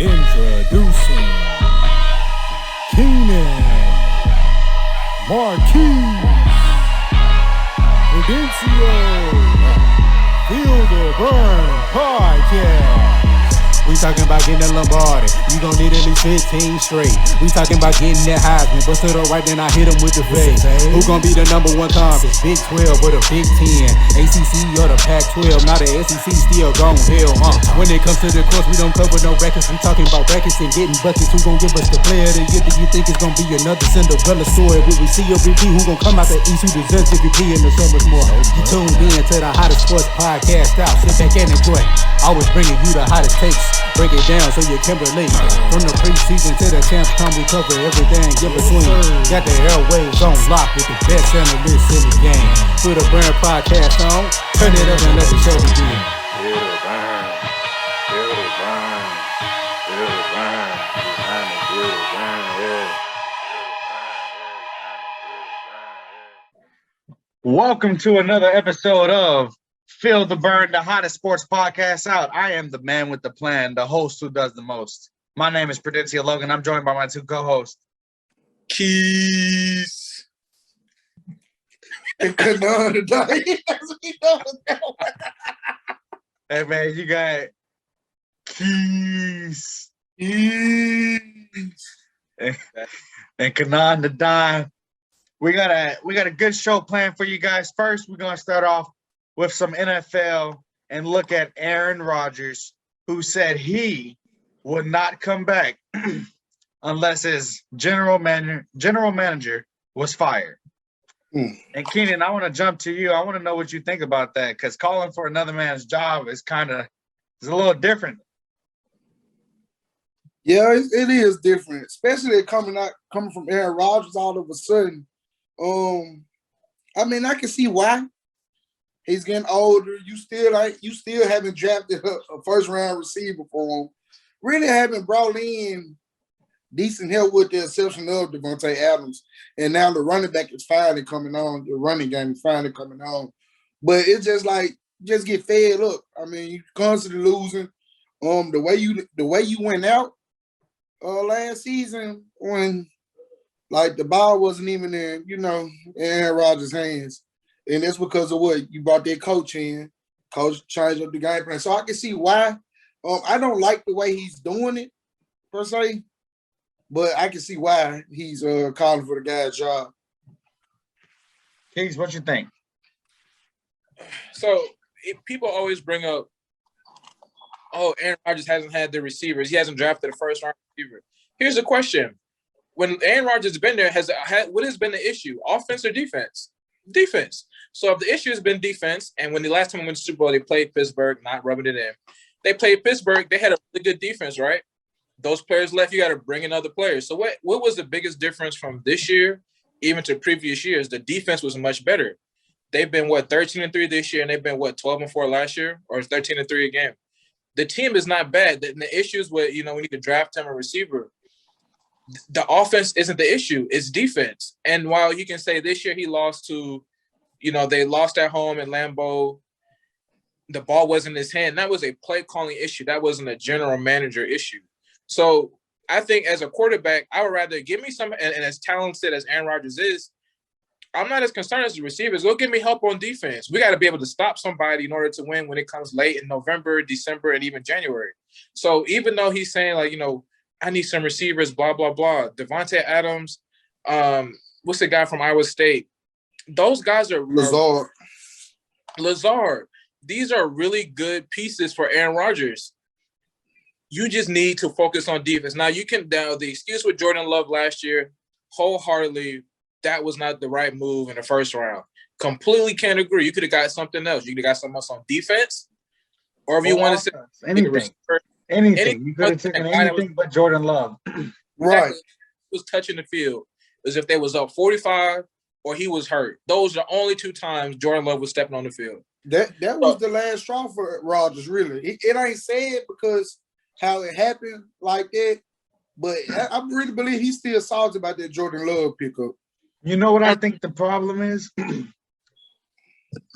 Introducing Keenan, Marquis, Prudencio, Feel the Burn Podcast. We talking about getting that Lombardi. You gon' need at least 15 straight. We talking about getting that Heisman. Bust it up right, then I hit him with the fade. Who gon' be the number one conference? Big 12 or the Big 10? ACC or the Pac-12? Now the SEC still gon' hell. When it comes to the course, we don't cover no records. We talking about brackets and getting buckets. Who gon' give us the player of the year? Do you think it's gon' be another Cinderella story? Will we see a repeat? Who gon' come out the East? Who deserves MVP in the summer's more? You tuned in to the hottest sports podcast out. Sit back and enjoy. Always bringing you the hottest takes. Break it down so you can relate. From the preseason to the champs come, we cover everything in between. Got the airwaves on lock with the best analysts in the game. Feel the Burn Podcast on. Turn it up and let the show begin. Feel the burn. Feel the burn. Feel the burn. Behind the feel the burn. Yeah. Welcome to another episode of Feel the Burn, the hottest sports podcast out. I am the man with the plan, the host who does the most. My name is Prudencio Logan. I'm joined by my two co-hosts. Keys. And Keenan Whiting. Hey, man, you got Keys. And Keenan the Dime. We got a good show planned for you guys. First, we're going to start off with some NFL and look at Aaron Rodgers, who said he would not come back unless his general manager was fired. And Keenan, I want to jump to you. I want to know what you think about that, because calling for another man's job is a little different. Yeah, it is different, especially coming from Aaron Rodgers all of a sudden. I mean, I can see why. He's getting older. You still haven't drafted a first round receiver for him. Really haven't brought in decent help with the exception of Davante Adams. And now the running back is finally coming on. The running game is finally coming on. But it's just get fed up. I mean, you constantly losing. The way you went out last season when the ball wasn't even in Aaron Rodgers' hands. And it's because of what? You brought that coach in. Coach changed up the game plan. So I can see why. I don't like the way he's doing it, per se. But I can see why he's calling for the guy's job. Keys, what you think? So people always bring up, Aaron Rodgers hasn't had the receivers. He hasn't drafted a first-round receiver. Here's the question. When Aaron Rodgers has been there, what has been the issue? Offense or defense? Defense. So if the issue has been defense, and when the last time we went to Super Bowl, they played Pittsburgh, not rubbing it in. They played Pittsburgh. They had a really good defense, right? Those players left. You got to bring in other players. So what was the biggest difference from this year, even to previous years? The defense was much better. They've been, 13-3 this year, and they've been, 12-4 last year, or 13-3 again. The team is not bad. The issues with, we need to draft him a receiver. The offense isn't the issue. It's defense. And while you can say this year he lost to, they lost at home in Lambeau, the ball wasn't in his hand. That was a play calling issue. That wasn't a general manager issue. So I think as a quarterback, I would rather give me some, and as talented as Aaron Rodgers is, I'm not as concerned as the receivers. Go give me help on defense. We got to be able to stop somebody in order to win when it comes late in November, December, and even January. So even though he's saying I need some receivers, blah, blah, blah. Davante Adams, what's the guy from Iowa State? Those guys are Lazard. These are really good pieces for Aaron Rodgers. You just need to focus on defense. Now, the excuse with Jordan Love last year, wholeheartedly, that was not the right move in the first round. Completely can't agree. You could have got something else. You could have got something else on defense. Or if you want to say anything. You could have taken anything but Jordan Love. Right. Was touching the field as if they was up 45 or he was hurt. Those are the only two times Jordan Love was stepping on the field. That was the last straw for Rodgers, really. It ain't said because how it happened like that, but I really believe he's still salty about that Jordan Love pickup. You know what I think the problem is?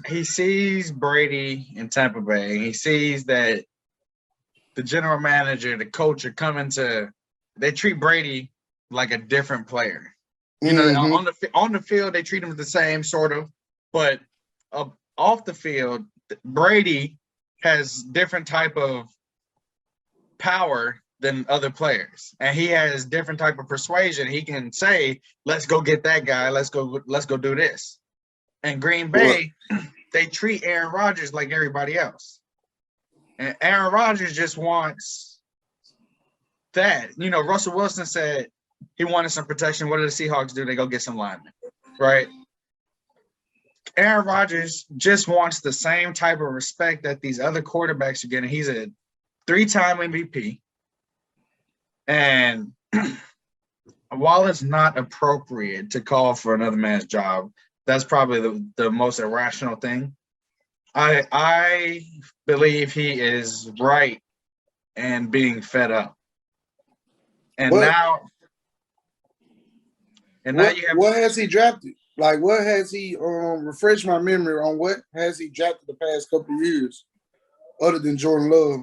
He sees Brady in Tampa Bay. He sees that the general manager, the coach are coming to. They treat Brady like a different player. You know, on the field they treat him the same sort of, but off the field, Brady has different type of power than other players, and he has different type of persuasion. He can say, "Let's go get that guy. Let's go do this." And Green Bay, they treat Aaron Rodgers like everybody else, and Aaron Rodgers just wants that. You know, Russell Wilson said he wanted some protection. What do the Seahawks do? They go get some linemen, right? Aaron Rodgers just wants the same type of respect that these other quarterbacks are getting. He's a 3-time MVP. And while it's not appropriate to call for another man's job, that's probably the most irrational thing. I believe he is right and being fed up. And now you have, what has he drafted? Like, what has he refresh my memory on what has he drafted the past couple of years other than Jordan Love?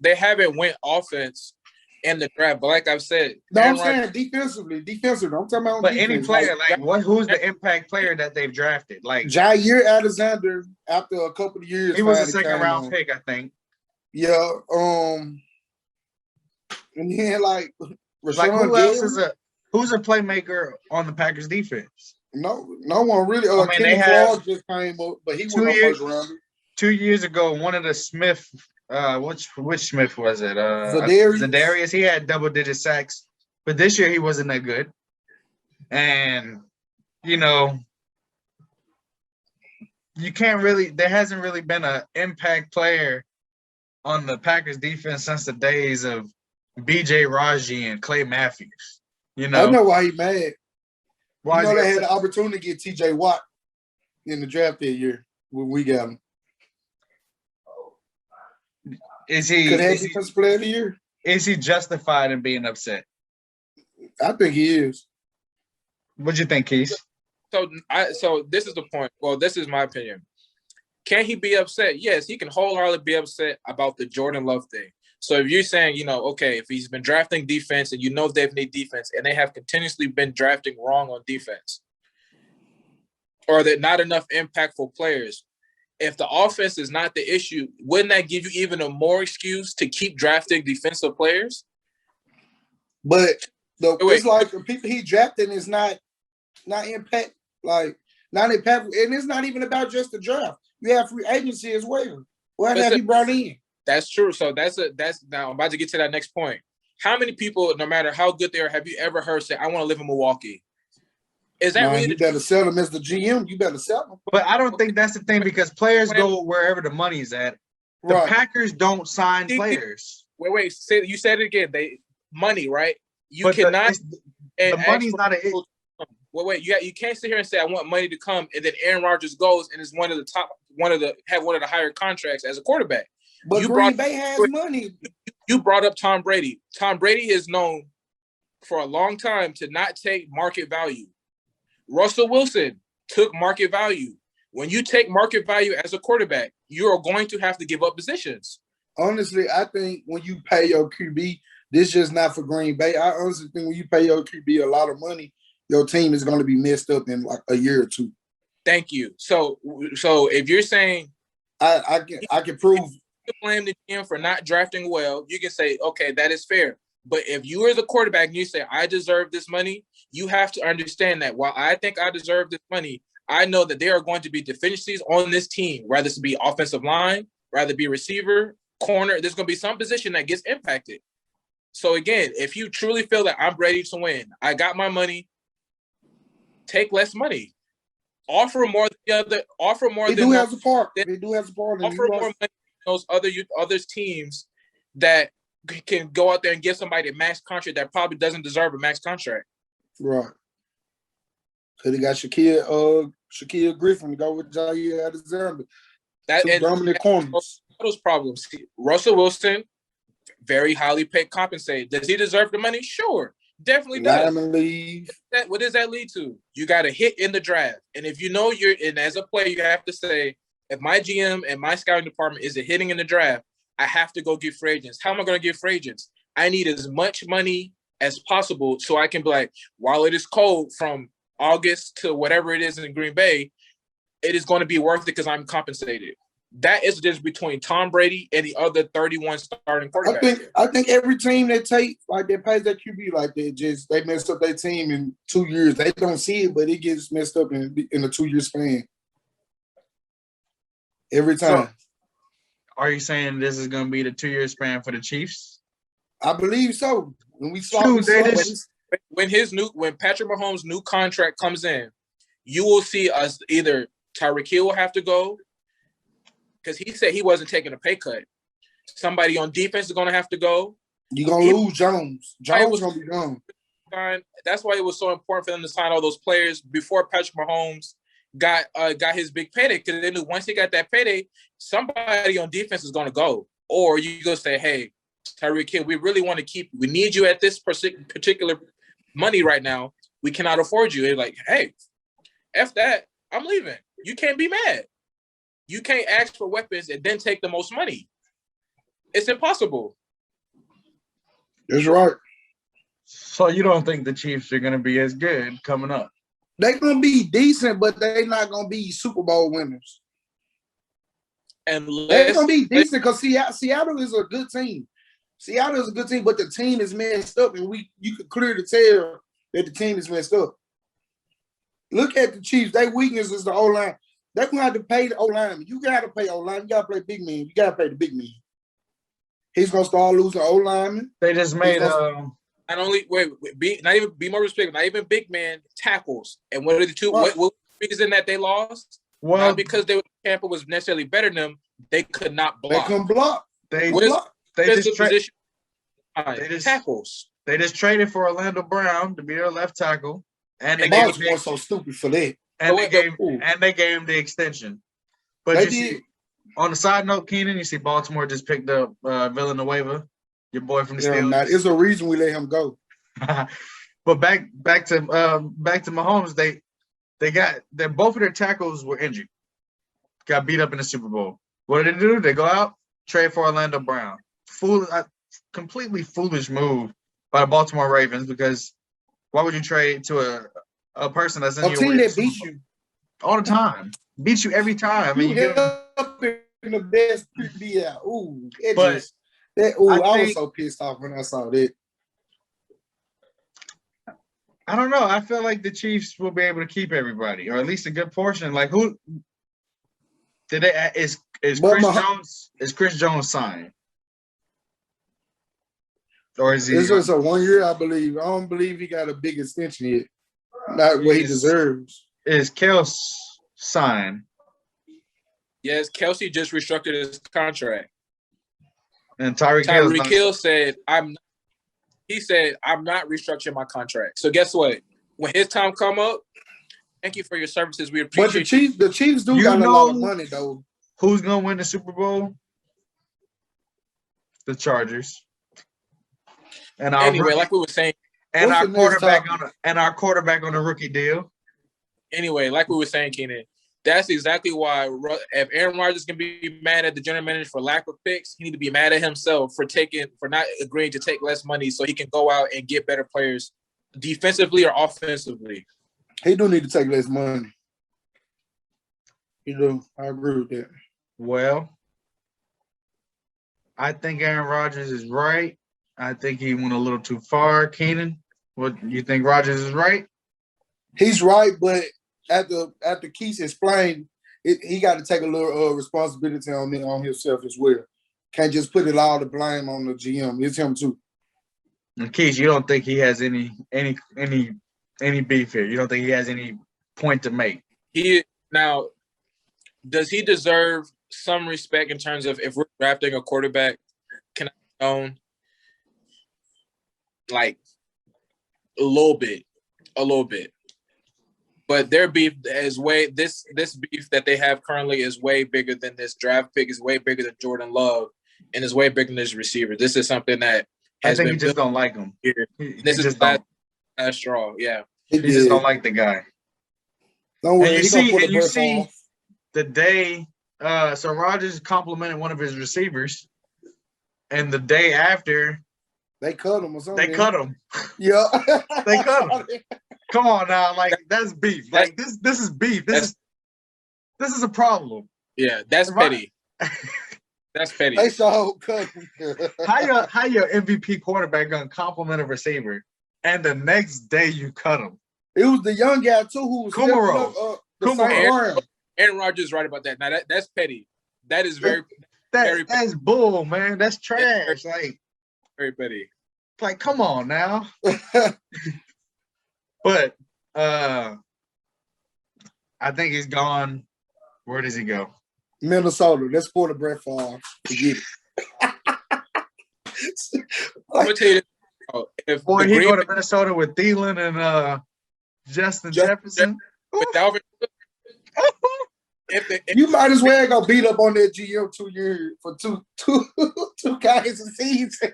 They haven't went offense in the draft, but like I've said, no, I'm saying defensively. I'm talking about but defense. Any player, who's the impact player that they've drafted? Like Jair Alexander, after a couple of years, he was a second-round pick, I think. Yeah, and then like who's a playmaker on the Packers defense? No one really. Keenan Whiting just came up, but he was no first rounder. 2 years ago, one of the Smith. Which Smith was it? Zadarius. He had double-digit sacks, but this year he wasn't that good. And you know, you can't really. There hasn't really been an impact player on the Packers defense since the days of B.J. Raji and Clay Matthews. You know, I know why he mad. Why they had the opportunity to get T.J. Watt in the draft that year when we got him. Is he defensive player of the year? Is he justified in being upset? I think he is. What do you think, Keith? So this is the point. Well, this is my opinion. Can he be upset? Yes, he can wholeheartedly be upset about the Jordan Love thing. So if you're saying, you know, okay, if he's been drafting defense and you know they need defense and they have continuously been drafting wrong on defense, or that not enough impactful players, if the offense is not the issue, wouldn't that give you even a more excuse to keep drafting defensive players? But it's like the people he drafted is not impact, like not impactful, and it's not even about just the draft. You have free agency as well. What have you brought in? That's true. So that's now I'm about to get to that next point. How many people, no matter how good they are, have you ever heard say, "I want to live in Milwaukee"? Is that really? You better sell them as the GM. You better sell them. But I don't think that's the thing because players go wherever the money's at. The Packers don't sign players. Wait. You said it again. Money, right? You cannot. The money's not an issue. Wait. You can't sit here and say I want money to come, and then Aaron Rodgers goes and is one of the higher contracts as a quarterback. But Green Bay has money. You brought up Tom Brady. Tom Brady is known for a long time to not take market value. Russell Wilson took market value. When you take market value as a quarterback, you are going to have to give up positions. Honestly, I think when you pay your QB, this is just not for Green Bay. I honestly think when you pay your QB a lot of money, your team is going to be messed up in like a year or two. Thank you. So if you're saying I can prove you blame the GM for not drafting well, you can say, okay, that is fair. But if you as a quarterback and you say, I deserve this money, you have to understand that while I think I deserve this money, I know that there are going to be deficiencies on this team, whether it be offensive line, rather be receiver, corner. There's going to be some position that gets impacted. So again, if you truly feel that I'm ready to win, I got my money, take less money. Offer more than the other. Offer more. They do have support. They do have support. Offer more money than those other teams that can go out there and give somebody a max contract that probably doesn't deserve a max contract. Right. Could have got Shaquille Griffin to go with Jair Alexander. Dominant corners. Those problems. Russell Wilson, very highly paid, compensated. Does he deserve the money? Sure. Definitely does. What does that lead to? You got a hit in the draft. And if you know and as a player, you have to say, if my GM and my scouting department isn't hitting in the draft, I have to go get free agents. How am I going to get free agents? I need as much money as possible so I can be like, while it is cold from August to whatever it is in Green Bay, it is going to be worth it because I'm compensated. That is the difference between Tom Brady and the other 31 starting quarterbacks. I think every team that pays that QB like that, they mess up their team in 2 years. They don't see it, but it gets messed up in a 2-year span. Every time. So, are you saying this is going to be the 2-year span for the Chiefs? I believe so. When we when Patrick Mahomes' new contract comes in, you will see us either Tyreek Hill will have to go because he said he wasn't taking a pay cut. Somebody on defense is going to have to go. You're going to lose Jones. Jones is going to be gone. That's why it was so important for them to sign all those players before Patrick Mahomes got his big payday, because they knew once he got that payday, somebody on defense is going to go. Or you go say, hey, Tyreek Hill, we really want to keep – we need you at this particular money right now. We cannot afford you. They're like, hey, F that. I'm leaving. You can't be mad. You can't ask for weapons and then take the most money. It's impossible. That's right. So you don't think the Chiefs are going to be as good coming up? They're going to be decent, but they're not going to be Super Bowl winners. They're going to be decent because Seattle is a good team. Seattle is a good team, but the team is messed up, and you can clearly tell that the team is messed up. Look at the Chiefs. Their weakness is the O-line. They're going to have to pay the O-line. You got to pay O-line. You got to play big man. You got to pay the big man. He's going to start losing O-linemen. They just made not even more respectful, not even big man tackles. And what are the two? What reason that they lost? Well, not because Tampa was necessarily better than them. They could not block. They couldn't block. Tackles. They just traded for Orlando Brown to be their left tackle, and they were so stupid for that. And they gave him the extension. But on the side note, Keenan, you see Baltimore just picked up Villanueva, your boy from the Steelers. It's a reason we let him go. But back to Mahomes, both of their tackles were injured. Got beat up in the Super Bowl. What did they do? They go out, trade for Orlando Brown. Completely foolish move by the Baltimore Ravens, because why would you trade to a person that's in your team that beats you all the time? Beats you every time. You up in the best PBL. I was so pissed off when I saw that. I don't know. I feel like the Chiefs will be able to keep everybody, or at least a good portion. Like, who did they? Is Chris Jones signed? Or is he? This is a 1 year, I believe. I don't believe he got a big extension yet. Not what he deserves. Is Kels signed? Yes, Kelsey just restructured his contract. And Tyreek Hill said, I'm not restructuring my contract. So guess what? When his time come up, thank you for your services. We appreciate it. But the Chiefs got a lot of money, though. Who's going to win the Super Bowl? The Chargers. And like we were saying, and our quarterback on a rookie deal. Anyway, like we were saying, Keenan, that's exactly why if Aaron Rodgers can be mad at the general manager for lack of picks, he need to be mad at himself for not agreeing to take less money so he can go out and get better players defensively or offensively. He do need to take less money. He do. I agree with that. Well, I think Aaron Rodgers is right. I think he went a little too far. Keenan, what you think? Rodgers is right? He's right, but after Keith explained, he got to take a little responsibility on himself as well. Can't just put all the blame on the GM. It's him too. And Keith, you don't think he has any beef here? You don't think he has any point to make? Does he deserve some respect in terms of if we're drafting a quarterback? Can I own? Like a little bit, but their beef is this beef that they have currently is way bigger than this draft pick, is way bigger than Jordan Love, and is way bigger than this receiver. This is something that I think you just don't like him. This is last straw. Yeah, you just don't like the guy. Don't worry, and you see the day So Rodgers complimented one of his receivers, and the day after They cut him or something. they cut him. Yeah. They cut him. Come on now, like that's beef. Like this is beef. This is a problem. Yeah, that's petty. That's petty. They so cut him. How your MVP quarterback gonna compliment a receiver, and the next day you cut him? It was the young guy too who was Aaron Rodgers is right about that. Now that's petty. That is very that's bull, man. That's trash. Like very petty. Like, come on now. But I think he's gone. Where does he go? Minnesota. Let's pour the Brett Favre to get it. I'm gonna tell you, if boy, he go to Minnesota with Thielen and Justin Jefferson. With Dalvin, you might as well go beat up on that GM 2 years for two guys a season.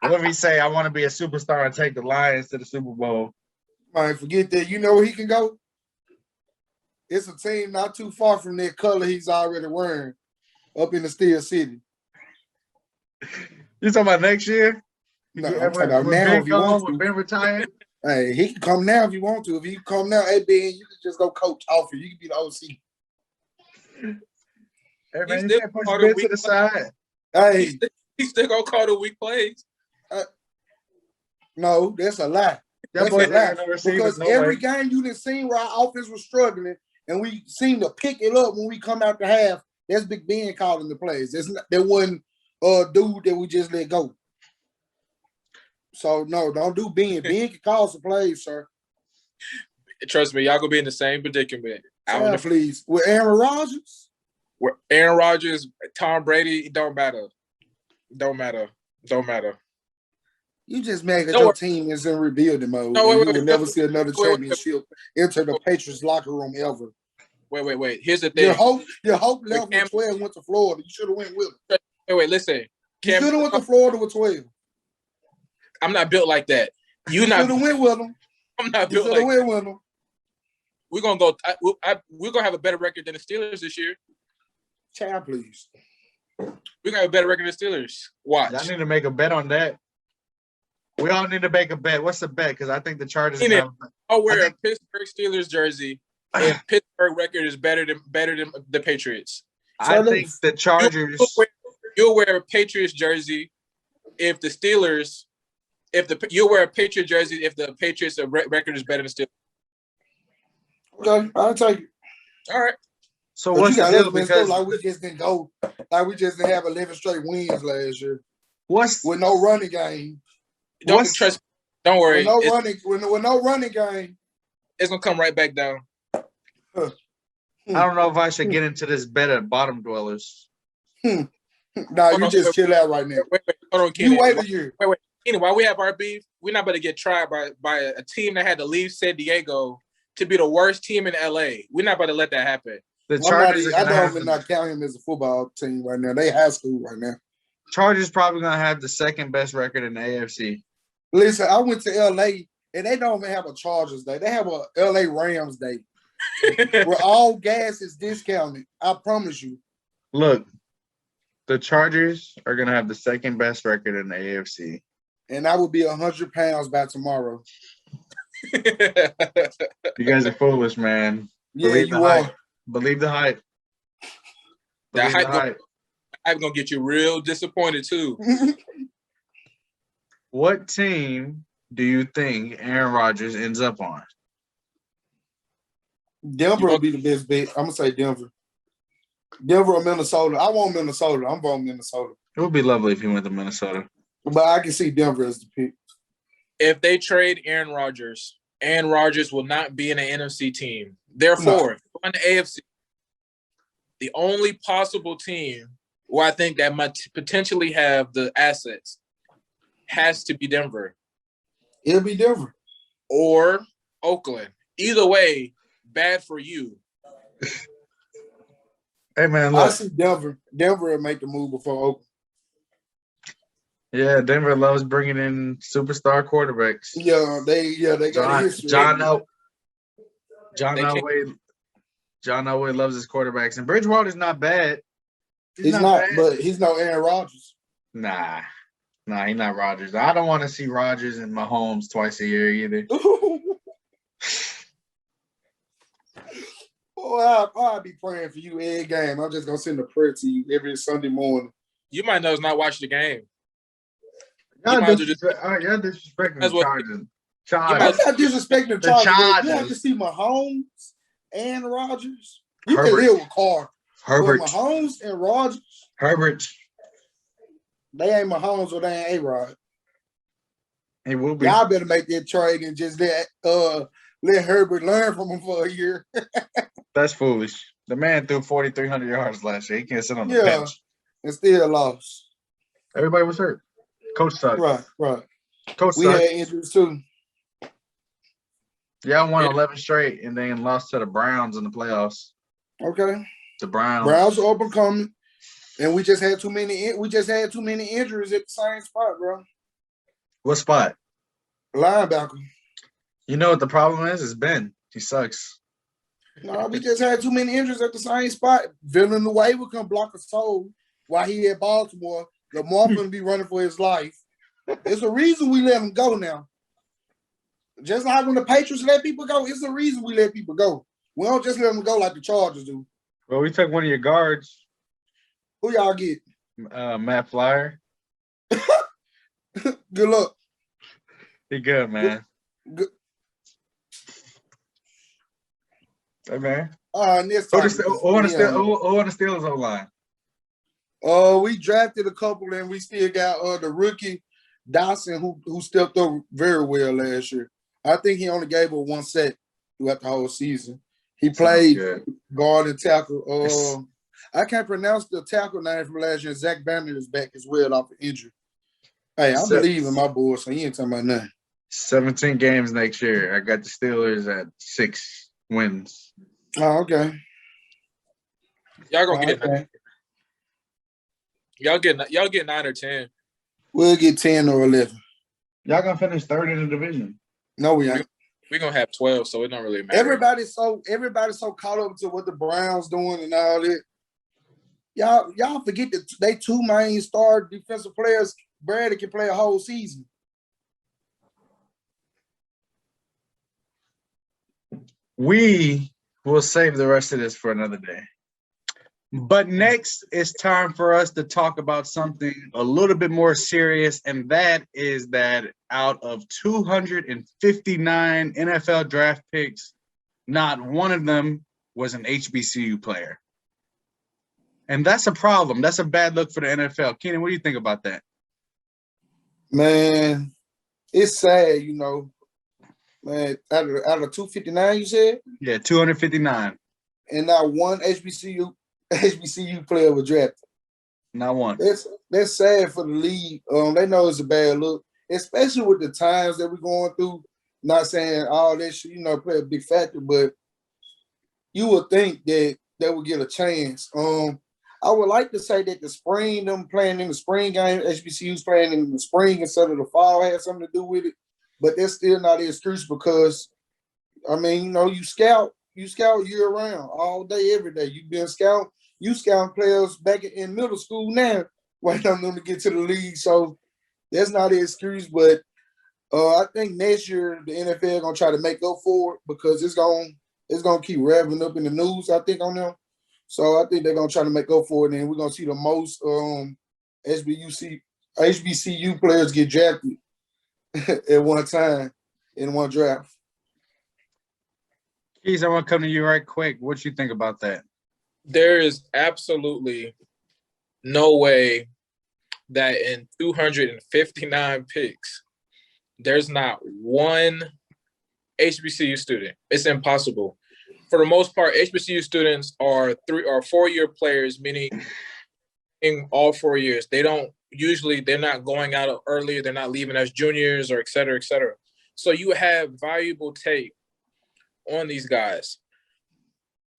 Let me say, I want to be a superstar and take the Lions to the Super Bowl. Man, forget that. You know where he can go? It's a team not too far from that color he's already wearing up in the Steel City. You talking about next year? No, I'm talking about now if you want to. Ben retired? Hey, he can come now if you want to. If he can come now, hey, Ben, you can just go coach off here. You can be the OC. Hey, man, you can't push Ben to the side. Hey. He still gonna call the weak plays. No, that's a lie. That's a lie. Because every game you done seen where our offense was struggling, and we seem to pick it up when we come out the half, that's Big Ben calling the plays. There wasn't a dude that we just let go. So, no, don't do Ben. Ben can call some plays, sir. Trust me, y'all gonna be in the same predicament. Please. With Aaron Rodgers? With Aaron Rodgers, Tom Brady, it don't matter. Don't matter. You just mad that your team is in rebuilding mode. You will never see another championship enter the Patriots locker room ever. Wait. Here's the thing. Your hope level with 12 went to Florida. You should have went with him. Wait, listen. You should have went to Florida with 12. I'm not built like that. You should have went with him. I'm not built like that. Went with him. We're gonna go. We're gonna have a better record than the Steelers this year. Child, please. We're gonna have a better record than the Steelers. Watch. I need to make a bet on that. We all need to make a bet. What's the bet? Because I think the Chargers. I'll wear a Pittsburgh Steelers jersey if Pittsburgh record is better than the Patriots. I think the Chargers. You'll wear a Patriots jersey if the Steelers. You'll wear a Patriot jersey if the Patriots record is better than Steelers. Okay, I'll take it. All right. So what's the deal? Because like we just didn't go, like we just didn't have 11 straight wins last year. With no running game? Don't worry. With no running game, it's gonna come right back down. I don't know if I should get into this bet at bottom dwellers. You just chill out right now. Wait, hold on, Keenan. You wait a year. Wait. Keenan, while we have our beef, we're not about to get tried by a team that had to leave San Diego to be the worst team in LA. We're not about to let that happen. The Chargers. I don't even not count him as a football team right now. They high school right now. Chargers probably gonna have the second best record in the AFC. Listen, I went to LA and they don't even have a Chargers day. They have a LA Rams day where all gas is discounted. I promise you. Look, the Chargers are gonna have the second best record in the AFC. And I will be 100 pounds by tomorrow. You guys are foolish, man. Yeah, you are. Believe the hype. That hype gonna get you real disappointed too. What team do you think Aaron Rodgers ends up on? Denver will be the best bet. I'm gonna say Denver. Denver or Minnesota. I want Minnesota. I'm voting Minnesota. It would be lovely if he went to Minnesota. But I can see Denver as the pick. If they trade Aaron Rodgers will not be in an NFC team. Therefore, on the AFC, the only possible team who I think that might potentially have the assets has to be Denver. It'll be Denver. Or Oakland. Either way, bad for you. Hey, man, look. I see Denver. Denver will make the move before Oakland. Yeah, Denver loves bringing in superstar quarterbacks. Yeah, they got a history. John Elway loves his quarterbacks, and Bridgewater's not bad. He's not, bad. but he's no Aaron Rodgers. Nah, he's not Rodgers. I don't want to see Rodgers and Mahomes twice a year either. I'll be praying for you every game. I'm just gonna send a prayer to you every Sunday morning. You might know not watch the game. Y'all disrespecting the Chargers. I'm not disrespecting the Chargers. You have to see Mahomes and Rodgers. You can live with Carr. Herbert. But Mahomes and Rodgers. Herbert. They ain't Mahomes or they ain't A-Rod. He will be. Y'all better make that trade and just let Herbert learn from him for a year. That's foolish. The man threw 4,300 yards last year. He can't sit on the bench. And still lost. Everybody was hurt. Coach sucked. Right. Coach we sucked. had injuries too. Y'all won 11 straight and then lost to the Browns in the playoffs. Okay. The Browns. Browns are up and coming. And we just had too many injuries at the same spot, bro. What spot? Linebacker. You know what the problem is? It's Ben. He sucks. No, we just had too many injuries at the same spot. Villanueva can block a soul while he at Baltimore. Lamar gonna be running for his life. There's a reason we let him go now. Just like when the Patriots let people go, it's the reason we let people go. We don't just let them go like the Chargers do. Well, we took one of your guards. Who y'all get? Matt Flyer. Good luck. He good, man. Good. Hey, man. Next time. Who on the Steelers O-line? We drafted a couple, and we still got the rookie Dawson, who stepped up very well last year. I think he only gave her one set throughout the whole season. He played guard and tackle. I can't pronounce the tackle name from last year. Zach Banner is back as well off the injury. Hey, I believe in my boy, so he ain't talking about nothing. 17 games next year. I got the Steelers at 6 wins. Oh, okay. Y'all gonna get y'all get 9 or 10. We'll get 10 or 11. Y'all gonna finish third in the division. No, we ain't. We're gonna have 12, so it don't really matter. Everybody's so caught up to what the Browns doing and all that. Y'all forget that they 2 main star defensive players, Brady can play a whole season. We will save the rest of this for another day. But next, it's time for us to talk about something a little bit more serious, and that is that out of 259 NFL draft picks, not one of them was an HBCU player. And that's a problem. That's a bad look for the NFL. Keenan, what do you think about that? Man, it's sad, you know. Man, out of 259, you said? Yeah, 259. And not one HBCU player was drafted. Not one. That's sad for the league. They know it's a bad look, especially with the times that we're going through. Not saying all that shit, play a big factor, but you would think that they would get a chance. I would like to say that the spring, them playing in the spring game, HBCUs playing in the spring instead of the fall had something to do with it. But that's still not an excuse because, you scout year round, all day, every day. You've been you scout players back in middle school now, waiting on them to get to the league. So that's not an excuse. But I think next year the NFL gonna try to make up for it because it's gonna keep revving up in the news, I think, on them. So I think they're gonna try to make up for it, and we're gonna see the most HBCU players get drafted at one time in one draft. Keys, I want to come to you right quick. What you think about that? There is absolutely no way that in 259 picks, there's not one HBCU student. It's impossible. For the most part, HBCU students are 3 or 4 year players, meaning in all 4 years. They're not going out early. They're not leaving as juniors or et cetera, et cetera. So you have valuable tape on these guys.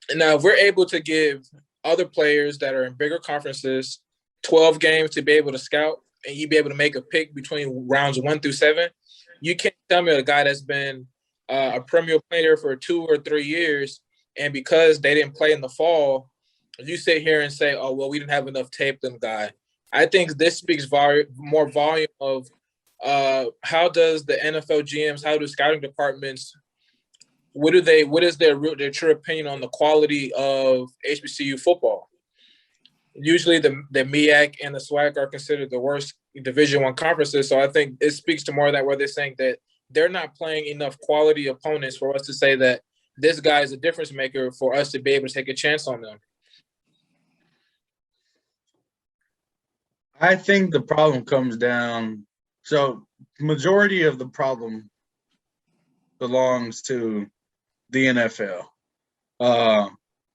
And now if we're able to give other players that are in bigger conferences 12 games to be able to scout and you be able to make a pick between rounds 1 through 7, you can't tell me a guy that's been a premier player for 2 or 3 years, and because they didn't play in the fall you sit here and say, "Oh, well, we didn't have enough tape, them guy." I think this speaks more volume of how does the NFL GMs, how do scouting departments, what is their true opinion on the quality of HBCU football? Usually, the MEAC and the SWAC are considered the worst Division I conferences. So I think it speaks to more of that, where they're saying that they're not playing enough quality opponents for us to say that this guy is a difference maker for us to be able to take a chance on them. I think the problem comes down. So majority of the problem belongs to the NFL.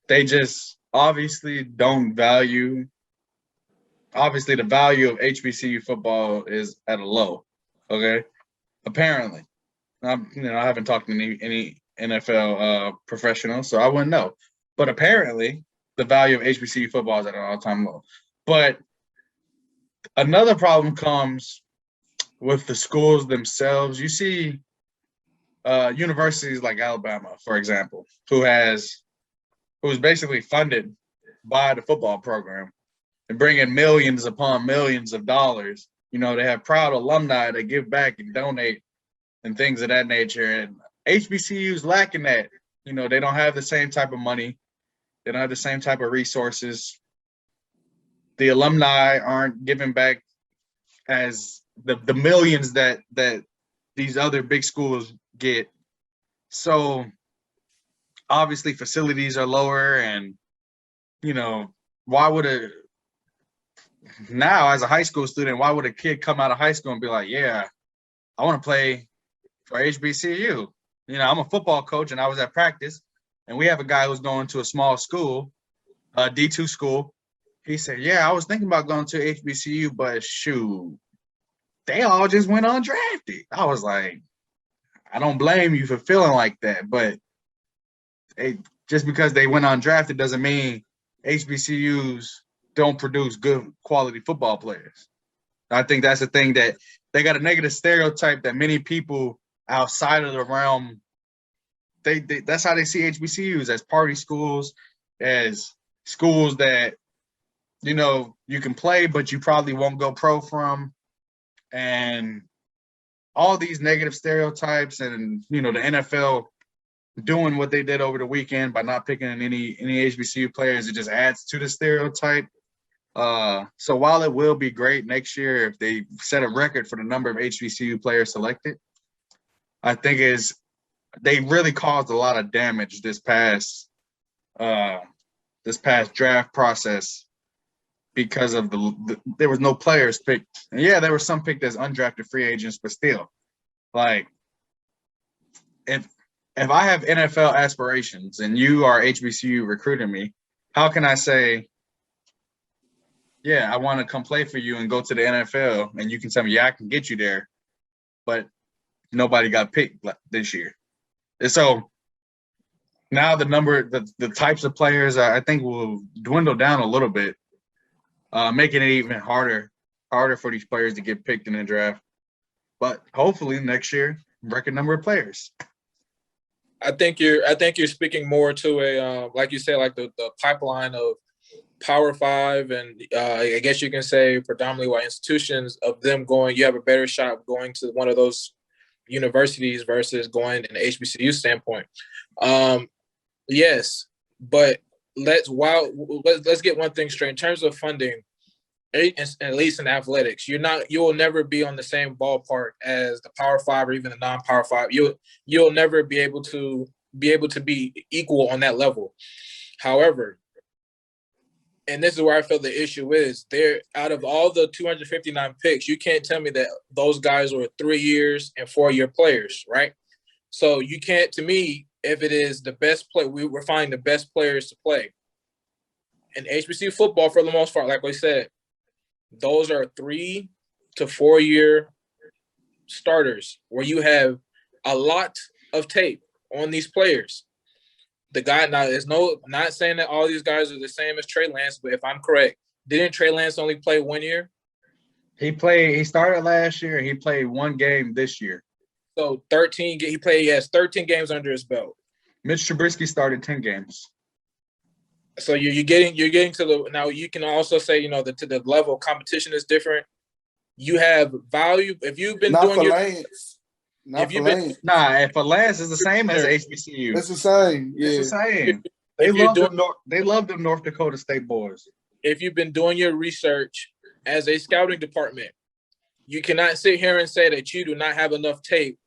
They just obviously don't value. Obviously, the value of HBCU football is at a low. Okay, apparently, I haven't talked to any NFL professionals, so I wouldn't know. But apparently, the value of HBCU football is at an all-time low. But another problem comes with the schools themselves. You see universities like Alabama, for example, who's basically funded by the football program and bringing millions upon millions of dollars. They have proud alumni that give back and donate and things of that nature. And HBCUs lacking that. They don't have the same type of money. They don't have the same type of resources. The alumni aren't giving back as the millions that these other big schools get. So obviously facilities are lower, and why would now as a high school student, why would a kid come out of high school and be like, yeah, I want to play for HBCU? I'm a football coach, and I was at practice, and we have a guy who's going to a small school, D2 school. He said, yeah, I was thinking about going to HBCU, but shoot, they all just went undrafted. I was like, I don't blame you for feeling like that, but just because they went undrafted doesn't mean HBCUs don't produce good quality football players. I think that's the thing, that they got a negative stereotype that many people outside of the realm, that's how they see HBCUs, as party schools, as schools that, you can play, but you probably won't go pro from. And all these negative stereotypes, and, the NFL doing what they did over the weekend by not picking any HBCU players, it just adds to the stereotype. So while it will be great next year if they set a record for the number of HBCU players selected, I think they really caused a lot of damage this past draft process, because of there was no players picked. And yeah, there were some picked as undrafted free agents, but still, like, if I have NFL aspirations and you are HBCU recruiting me, how can I say, yeah, I want to come play for you and go to the NFL, and you can tell me, yeah, I can get you there, but nobody got picked this year. And so now the types of players, I think, will dwindle down a little bit, making it even harder for these players to get picked in the draft. But hopefully next year, record number of players. I think you're speaking more to a like you said, like the pipeline of Power Five, and I guess you can say predominantly white institutions, of them going. You have a better shot of going to one of those universities versus going in an HBCU standpoint. Yes, but let's get one thing straight in terms of funding. At least in athletics, you will never be on the same ballpark as the Power Five or even the non-Power Five. You'll never be able to be equal on that level. However, and this is where I feel the issue is, there, out of all the 259 picks, you can't tell me that those guys were 3 years and 4-year players, right? So you can't, to me, if it is the best play, we're finding the best players to play. In HBCU football, for the most part, like we said, those are 3 to 4 year starters where you have a lot of tape on these players. The guy, now there's not saying that all these guys are the same as Trey Lance, but if I'm correct, didn't Trey Lance only play 1 year? He started last year, and he played 1 game this year. So 13, he has 13 games under his belt. Mitch Trubisky started 10 games. So you're getting to the now. You can also say to the level of competition is different. You have value if you've been Not doing for your Lance. Not if for you've been Lance. Nah, and for Lance, it's the same as HBCU. It's the same. It's Yeah. the same. if you're doing They love them North Dakota State boys. if you've been doing your research as a scouting department, you cannot sit here and say that you do not have enough tape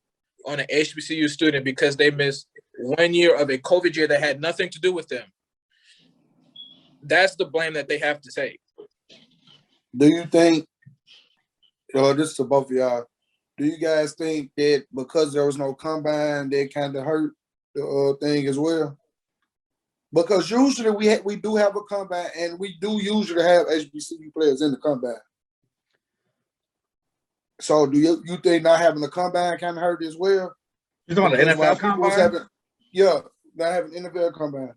on an HBCU student because they missed 1 year of a COVID year that had nothing to do with them. That's the blame that they have to take. Do you think, this is to both of y'all, do you guys think that because there was no combine, that kind of hurt the thing as well? Because usually we do have a combine, and we do usually have HBCU players in the combine. So do you think not having a combine kind of hurt as well? You talking about the NFL combine? Not having NFL combine.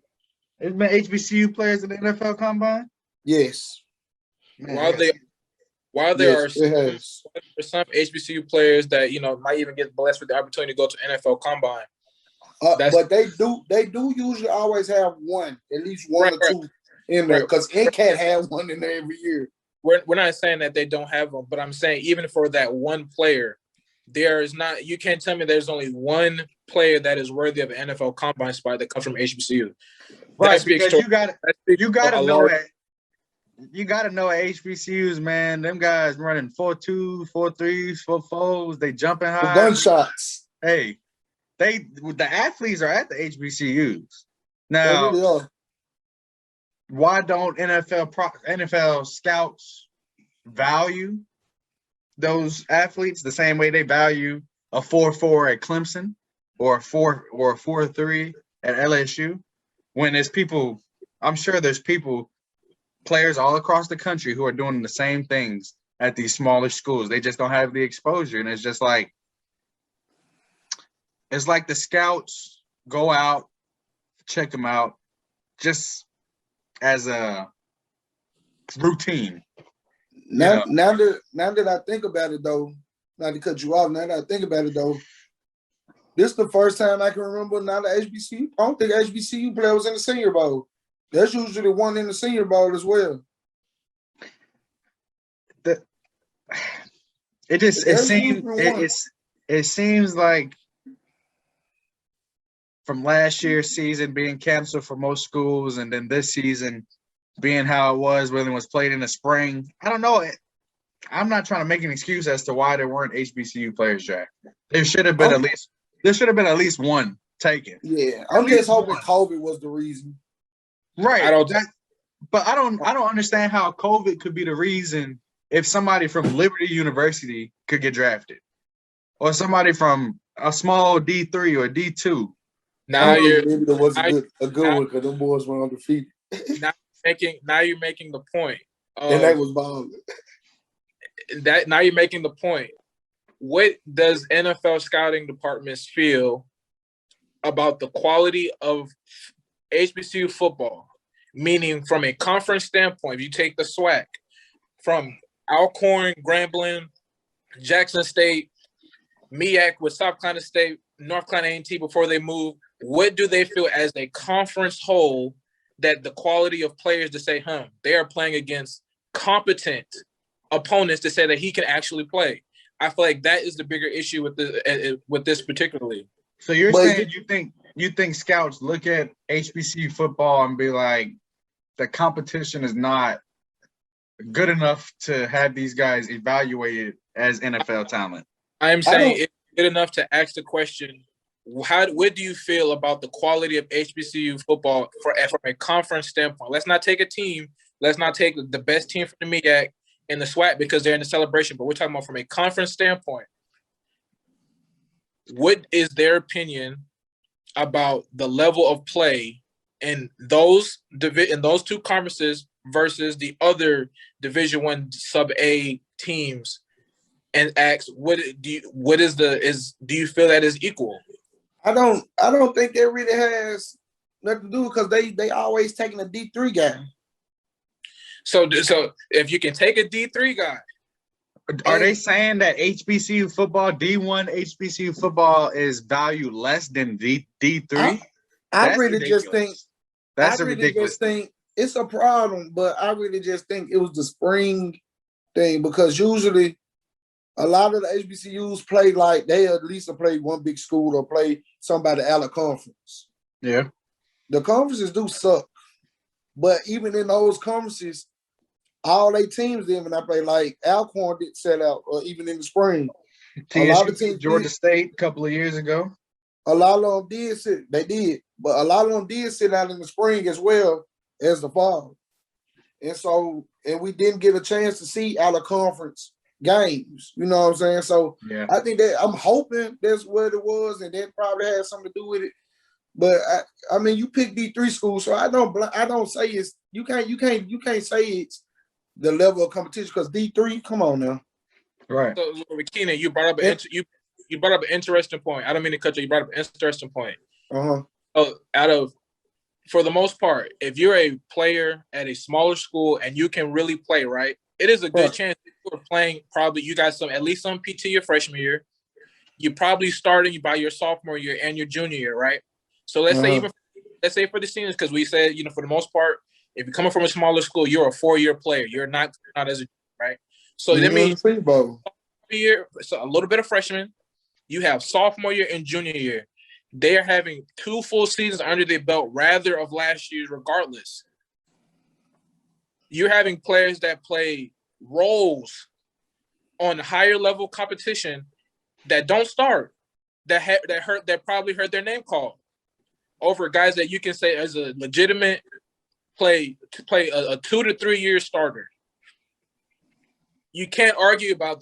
There's been HBCU players in the NFL combine? Yes. Man, While there are some some HBCU players that might even get blessed with the opportunity to go to NFL combine. But they do usually always have at least one or two in there, because NCAT had one in there every year. We're not saying that they don't have them, but I'm saying even for that one player, there is not. You can't tell me there's only one player that is worthy of an NFL combine spot that comes from HBCU. Right, because you gotta know it. You gotta know at HBCUs, man. Them guys running 4.2, 4.3s, 4.4s. They jumping high. Gunshots. Hey, the athletes are at the HBCUs now. They really are. Why don't NFL scouts value those athletes the same way they value a 4.4 at Clemson or a 4.3 at LSU? When there's people, I'm sure there's players all across the country who are doing the same things at these smaller schools. They just don't have the exposure, and it's like the scouts go out, check them out, just as a routine. Now that I think about it, though, not to cut you off, now that I think about it, though, this is the first time I can remember not the HBCU. I don't think HBCU player was in the Senior Bowl. That's usually one in the Senior Bowl as well. It seems like from last year's season being canceled for most schools, and then this season being how it was when it was played in the spring. I don't know. I'm not trying to make an excuse as to why there weren't HBCU players drafted. There should have been at least one taken. Yeah, I'm just hoping COVID was the reason. Right. But I don't understand how COVID could be the reason if somebody from Liberty University could get drafted, or somebody from a small D3 or D2. Maybe there was a good one because them boys were undefeated. Now you're making the point. And that was balling. Now you're making the point. What does NFL scouting departments feel about the quality of HBCU football? Meaning, from a conference standpoint, if you take the SWAC from Alcorn, Grambling, Jackson State, MEAC with South Carolina State, North Carolina A&T before they move, what do they feel as a conference whole that the quality of players to say, they are playing against competent opponents to say that he can actually play? I feel like that is the bigger issue with this particularly. So you're saying you think scouts look at HBCU football and be like, the competition is not good enough to have these guys evaluated as NFL talent? I am saying it's good enough to ask the question, what do you feel about the quality of HBCU football from a conference standpoint? Let's not take a team. Let's not take the best team from the MEAC and the SWAC because they're in the celebration, but we're talking about from a conference standpoint. What is their opinion about the level of play in those two conferences versus the other Division I sub-A teams, and ask do you feel that is equal? I don't think that really has nothing to do because they always taking a D3 guy. So if you can take a D3 guy, are they saying that HBCU football, D1 HBCU football is valued less than D3? I really just think it's a problem, but I really just think it was the spring thing because usually a lot of the HBCUs play like they at least play one big school or play somebody out of conference. Yeah. The conferences do suck, but even in those conferences, all they teams didn't even play. Like Alcorn did set out, or even in the spring. A lot of TSU, teams Georgia did. State a couple of years ago. A lot of them did sit. They did, but a lot of them did sit out in the spring as well as the fall. And we didn't get a chance to see out of conference games. You know what I'm saying? So Yeah. I think that I'm hoping that's what it was, and that probably had something to do with it. But I mean, you pick D3 schools, so I don't say it's you can't say it's the level of competition because D3. Come on now. Right. So, Keenan, you brought up you brought up an interesting point. I don't mean to cut you. You brought up an interesting point. Uh-huh. For the most part, if you're a player at a smaller school and you can really play, right, it is a good chance that you are playing. Probably you got at least some PT your freshman year. You probably starting by your sophomore year and your junior year, right? So let's say for the seniors, because we said, for the most part, if you're coming from a smaller school, you're a 4-year player. You're not as a right. So that means year, so a little bit of freshman. You have sophomore year and junior year. They are having 2 full seasons under their belt rather of last year's regardless. You're having players that play roles on higher level competition that don't start, that probably heard their name called over guys that you can say as a legitimate play a 2 to 3 year starter. You can't argue about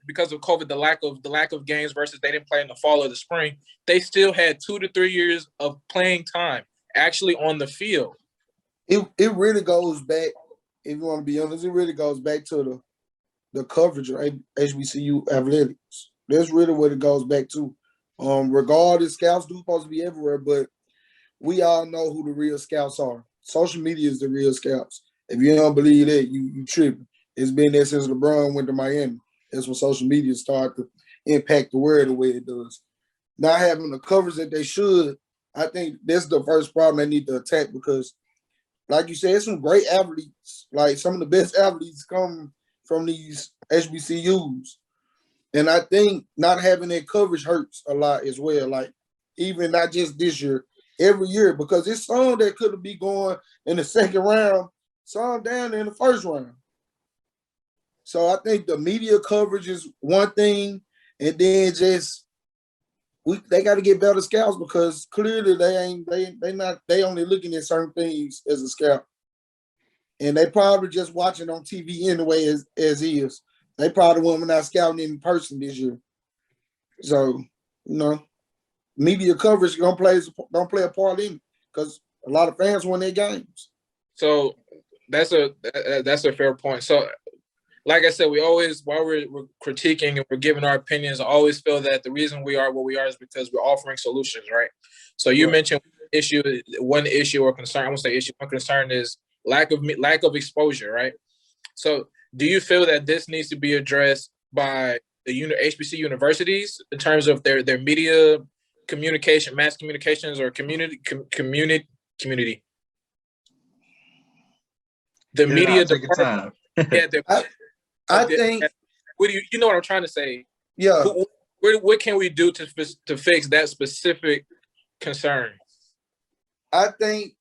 because of COVID, the lack of games versus they didn't play in the fall or the spring. They still had 2 to 3 years of playing time actually on the field. It really goes back, if you want to be honest, it really goes back to the coverage of HBCU athletics. That's really what it goes back to. Regardless, scouts do supposed to be everywhere, but we all know who the real scouts are. Social media is the real scouts. If you don't believe that, you tripping. It's been there since LeBron went to Miami. That's when social media started to impact the world the way it does. Not having the coverage that they should, I think that's the first problem they need to attack because, like you said, it's some great athletes. Like some of the best athletes come from these HBCUs. And I think not having that coverage hurts a lot as well. Like even not just this year, every year, because it's some that could be going in the second round, some down in the first round. So I think the media coverage is one thing, and then they got to get better scouts because clearly they only looking at certain things as a scout, and they probably just watching on TV anyway as is. They probably weren't not scouting in person this year. So media coverage don't play a part in it because a lot of fans win their games. So that's a fair point. So. Like I said, we always, while we're critiquing and we're giving our opinions, I always feel that the reason we are what we are is because we're offering solutions, right? So you mentioned one issue or concern. I won't say issue. One concern is lack of exposure, right? So do you feel that this needs to be addressed by the HBC universities in terms of their media communication, mass communications, or community? The media department. I think. What do you know what I'm trying to say? Yeah. What can we do to fix that specific concern? I think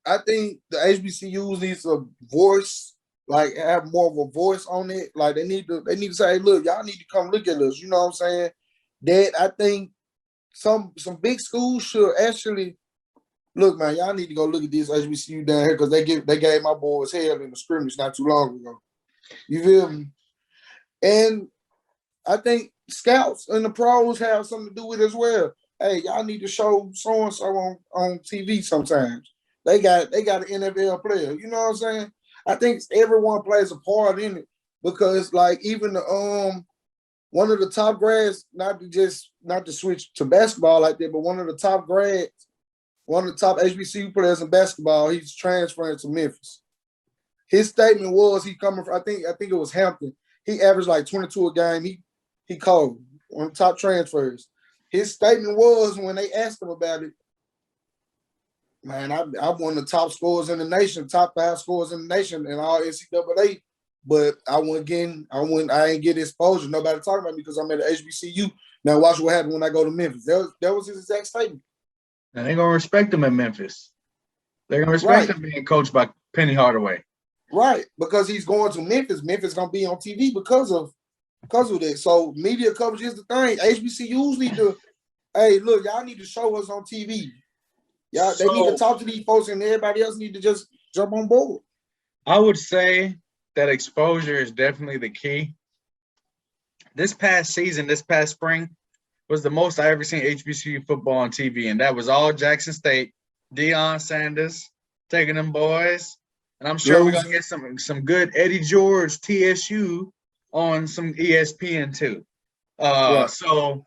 the HBCUs needs a voice, like have more of a voice on it. Like they need to say, look, y'all need to come look at us. You know what I'm saying? That I think some big schools should actually look, man. Y'all need to go look at this HBCU down here because they gave my boys hell in the scrimmage not too long ago. You feel me? And I think scouts and the pros have something to do with it as well. Hey, y'all need to show so and so on TV sometimes. They got an NFL player. You know what I'm saying? I think everyone plays a part in it because, like, even one of the top grads, not to switch to basketball like that, but one of the top HBCU players in basketball, he's transferring to Memphis. His statement was he coming from, I think it was Hampton. He averaged like 22 a game. He called one of the top transfers. His statement was when they asked him about it, Man, I'm one of the top scorers in the nation, top 5 scorers in the nation in all NCAA. But I ain't get exposure. Nobody talking about me because I'm at the HBCU. Now watch what happened when I go to Memphis. That was his exact statement. And they're gonna respect him in Memphis. They're gonna respect him being coached by Penny Hardaway. Right, because he's going to Memphis. Memphis gonna be on TV because of that. So media coverage is the thing. HBCUs need to, hey, look, y'all need to show us on TV. They need to talk to these folks, and everybody else need to just jump on board. I would say that exposure is definitely the key. This past spring, was the most I ever seen HBCU football on TV, and that was all Jackson State, Deion Sanders taking them boys, and I'm sure we're gonna get some good Eddie George TSU on some ESPN too. So,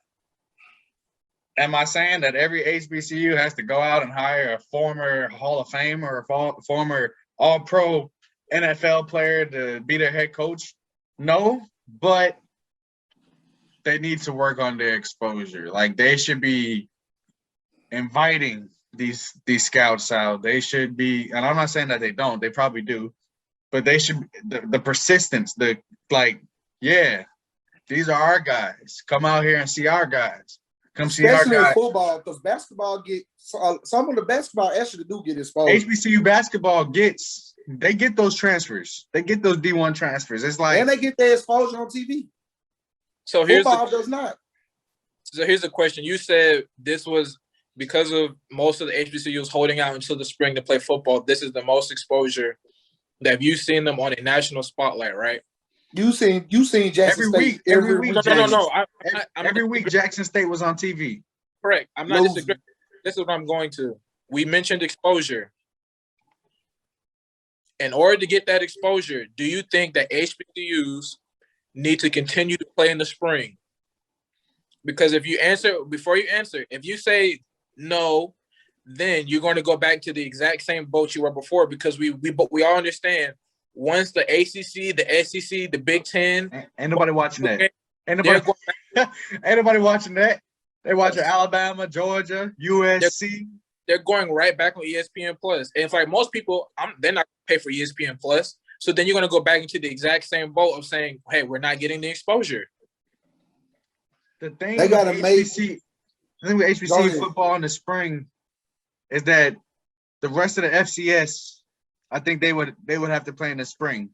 am I saying that every HBCU has to go out and hire a former Hall of Fame or a former All-Pro NFL player to be their head coach? No, but they need to work on their exposure. Like, they should be inviting these scouts out. They should be, and I'm not saying that they don't, they probably do, but they should, the persistence, these are our guys. Come out here and see our guys. Come see our guys. Especially in football, because basketball some of the basketball actually do get exposed. HBCU basketball get those transfers. They get those D1 transfers. It's like, and they get their exposure on TV. So football does not. So here's the question. You said this was because of most of the HBCUs holding out until the spring to play football. This is the most exposure that you've seen them on a national spotlight, right? You seen Jackson State every week. No. Every week Jackson State was on TV. Correct. I'm not disagreeing. This is what I'm going to. We mentioned exposure. In order to get that exposure, do you think that HBCUs need to continue to play in the spring? Because if you say no, then you're going to go back to the exact same boat you were before, because we all understand once the ACC, the SEC, the Big Ten. Ain't nobody watching that. Ain't nobody watching that. They're watching Alabama, Georgia, USC. They're going right back on ESPN Plus. And it's like most people, they're not going to pay for ESPN Plus. So then you're going to go back into the exact same boat of saying, hey, we're not getting the exposure. The thing they got to make with HBCU football in the spring is that the rest of the FCS, I think they would have to play in the spring.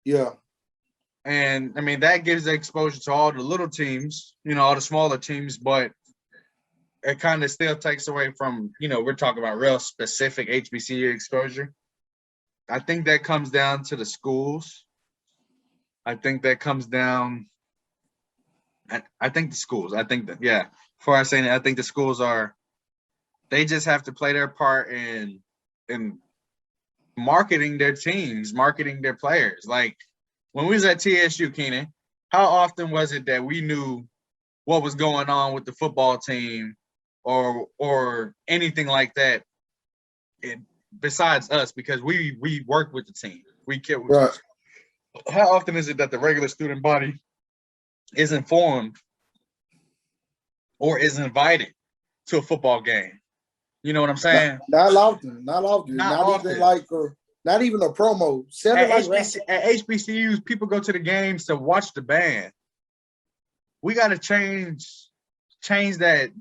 Yeah. And I mean, that gives the exposure to all the little teams, all the smaller teams, but it kind of still takes away from, we're talking about real specific HBCU exposure. I think that comes down to the schools. I think the schools they just have to play their part in marketing their teams, marketing their players. Like, when we was at TSU, Keenan, how often was it that we knew what was going on with the football team or anything like that? Besides us, because we work with the team. We care. Right. How often is it that the regular student body is informed or is invited to a football game? You know what I'm saying? Not often. Not often. Not even a promo. At HBCUs, people go to the games to watch the band. We got to change that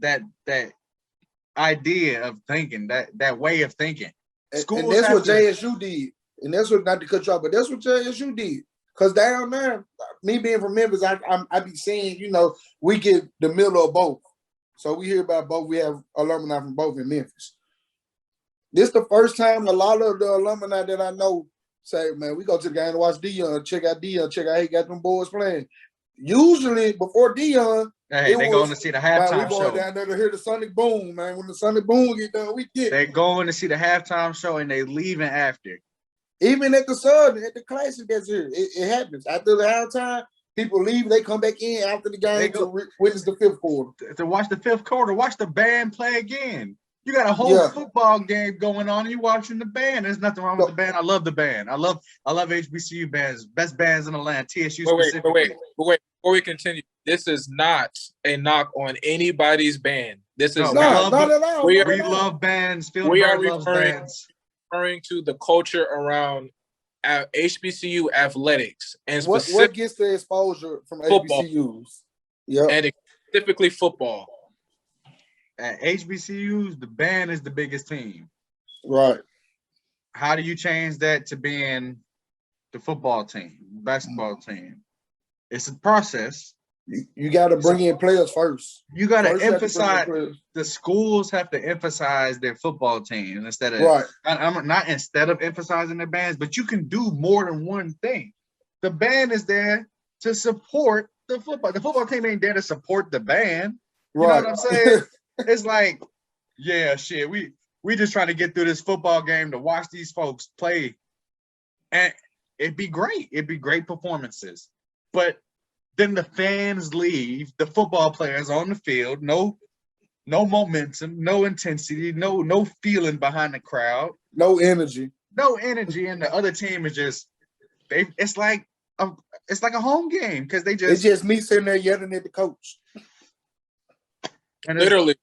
idea of thinking, that way of thinking. And that's what JSU did. And that's what, not to cut you off, but that's what JSU did. Because down there, me being from Memphis, I be seeing, we get the middle of both. So we hear about both. We have alumni from both in Memphis. This the first time a lot of the alumni that I know say, man, we go to the game to watch Deion, check out how he got them boys playing. Usually before Deion, they going to see the halftime show. We going down there to hear the Sonic Boom, man. When the Sonic Boom get done, we get. They going to see the halftime show and they leaving after. Even at the Southern, at the Classic that's here, it happens. After the halftime, people leave, they come back in after the game to witness the fifth quarter. To watch the fifth quarter, watch the band play again. You got a whole football game going on and you watching the band. There's nothing wrong with the band. I love the band. I love HBCU bands, best bands in the land, TSU specifically. Wait. Before we continue, this is not a knock on anybody's band. This No, is we not. not at all. We Not are, We at all. love bands. Field we of are Bird loves bands. referring to the culture around HBCU athletics and What gets the exposure from football, HBCUs? Yep. and specifically football. At HBCUs, the band is the biggest team. Right. How do you change that to being the football team, basketball team? It's a process. You got to bring in players first. You got to First, you have to bring in emphasize. players. The schools have to emphasize their football team instead of Right. I'm not instead of emphasizing their bands, but you can do more than one thing. The band is there to support the football. The football team ain't there to support the band. You know Right. what I'm saying? It's like, yeah, shit. We just trying to get through this football game to watch these folks play, and it'd be great. It'd be great performances, but then the fans leave. The football players on the field, no momentum, no intensity, no feeling behind the crowd, No energy. and the other team is just it's like a home game because they It's just me sitting there yelling at the coach. and Literally.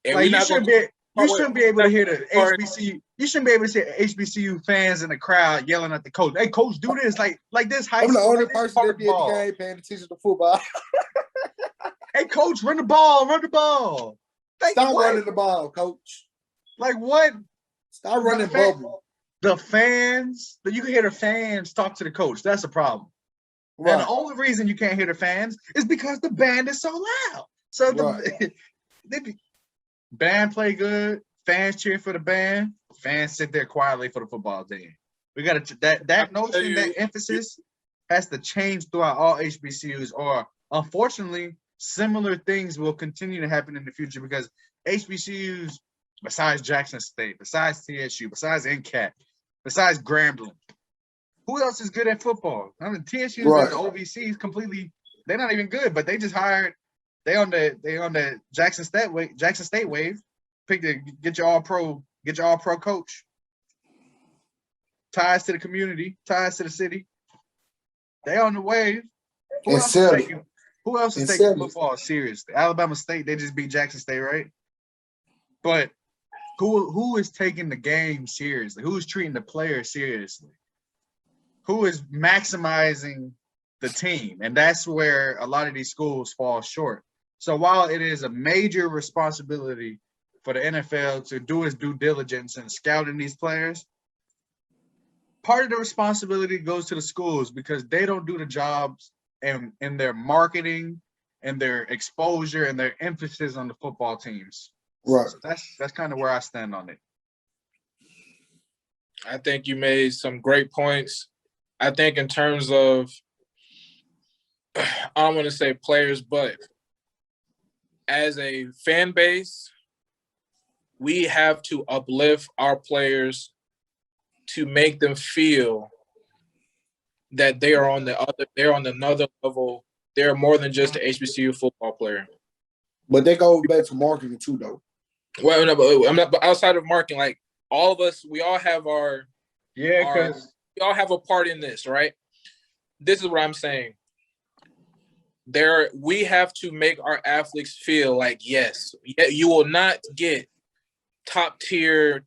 And like we're you not shouldn't going be able to hear the HBCU. You shouldn't be able to see HBCU fans in the crowd yelling at the coach. Hey, coach, do this like this high I'm the school. only Like, person that be at the game paying attention to football. Hey, coach, run the ball. Like, Stop what? running the ball, coach. Like what? Stop running bubble. The fans, you can hear the fans talk to the coach. That's a problem. Right. And the only reason you can't hear the fans is because the band is so loud. So the band play good, fans cheer for the band, fans sit there quietly for the football team. We got to that notion, that emphasis has to change throughout all HBCUs, or unfortunately, similar things will continue to happen in the future because HBCUs, besides Jackson State, besides TSU, besides NCAT, besides Grambling, who else is good at football? I mean, TSU's Right. and the OVCs completely, they're not even good, but they just hired. They on the Jackson State wave. Get your all pro coach. Ties to the community, ties to the city. They on the wave. Who else is taking football seriously? Alabama State, they just beat Jackson State, right? But who is taking the game seriously? Who is treating the player seriously? Who is maximizing the team? And that's where a lot of these schools fall short. So while it is a major responsibility for the NFL to do its due diligence in scouting these players, part of the responsibility goes to the schools because they don't do the jobs in their marketing and their exposure and their emphasis on the football teams. Right. So that's kind of where I stand on it. I think you made some great points. I think in terms of, I don't want to say players, but as a fan base, we have to uplift our players to make them feel that they are on another level. They're more than just an HBCU football player. But they go back to marketing too, though. Well, no, but outside of marketing, like all of us, we all have we all have a part in this, right? This is what I'm saying. We have to make our athletes feel like, yes, you will not get top tier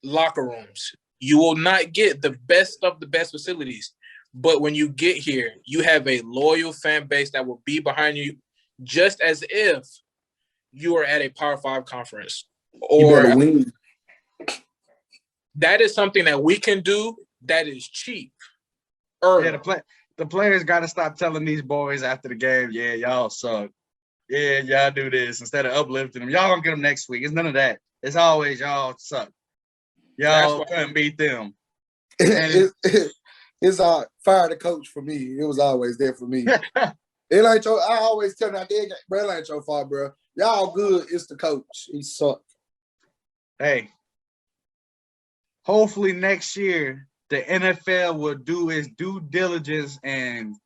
locker rooms. You will not get the best of the best facilities. But when you get here, you have a loyal fan base that will be behind you just as if you are at a Power 5 conference. Or that is something that we can do that is cheap. Yeah, the players got to stop telling these boys after the game, yeah, y'all suck. Yeah, y'all do this. Instead of uplifting them, y'all gonna get them next week. It's none of that. It's always y'all suck. Y'all couldn't beat them. It's fire the coach for me. It was always there for me. It ain't your. I always tell them, bro, it ain't your fault, bro. Y'all good. It's the coach. He sucked. Hey, hopefully next year the NFL will do its due diligence and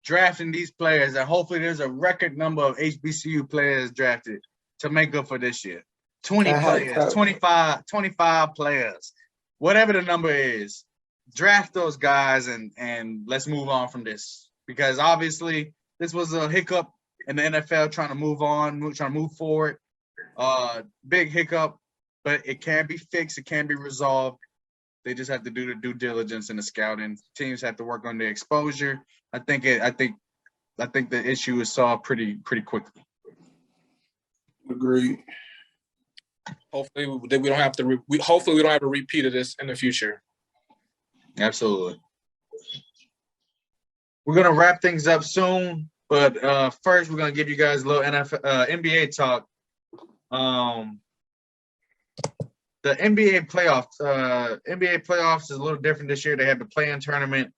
drafting these players, and hopefully there's a record number of HBCU players drafted to make up for this year. 20 players, 25 players, whatever the number is. Draft those guys and let's move on from this, because obviously this was a hiccup in the NFL trying to move on, trying to move forward. Big hiccup, but it can be fixed. It can be resolved. They just have to do the due diligence and the scouting. Teams have to work on the exposure. I think the issue is solved pretty quickly. Agreed. Hopefully, we don't have to. Hopefully, we don't have a repeat of this in the future. Absolutely. We're gonna wrap things up soon, but first we're gonna give you guys a little NBA talk. The NBA playoffs is a little different this year. They had the play-in tournament.